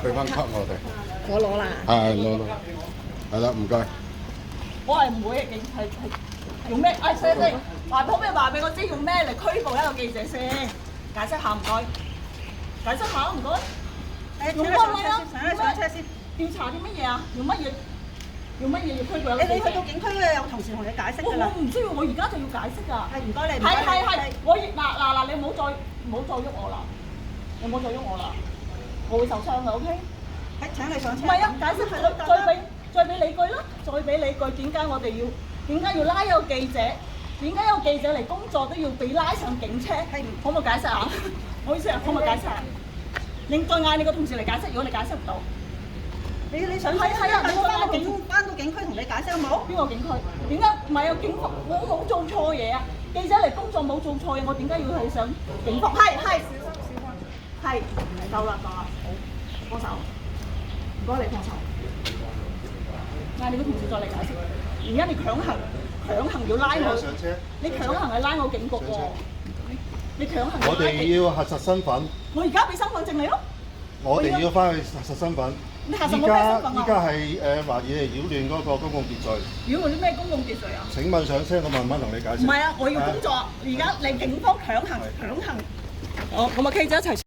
俾翻給我哋。我攞啦。係攞，係啦，唔該。我係唔會係用咩？先話俾我知用咩嚟拘捕一個記者先，解釋下唔該。解釋下唔該。用乜嘢啊？上車先。調查啲乜嘢啊？用乜嘢？用乜嘢要拘捕一個記者？你去到警區咧，有同事同你解釋㗎啦。我唔需要，我而家就要解釋㗎。係唔該你。係，我嗱，你唔好再喐我啦，你唔好再喐我啦，我會受傷㗎 ，OK？係請你上車。唔係啊，解釋再俾理據啦，再俾理據點解我哋要拉一個記者？點解一個記者嚟工作都要被拉上警車？可唔可以解釋下？唔好意思啊，可唔可以解釋下？你再嗌你個同事嚟解釋，如果你解釋唔到，你想係啊，你翻到警區同你解釋好冇？邊個警區？點解唔係啊？警方我冇做錯嘢啊！記者嚟工作冇做錯嘢，我點解要去上警方？係，夠啦，好，幫手，唔該你幫手。嗌你個同事再嚟解釋。而家你強行要拉我，你強行係拉我警局喎，你強行。我哋要核實身份。我而家俾身份證你咯。我哋要翻去核實身份。你核實我咩身份啊？依家係懷疑係擾亂嗰個公共秩序。擾亂啲咩公共秩序啊？請問上車，我慢慢同你解釋。唔係啊，我要工作。而家你警方強行，我咪記者一齊。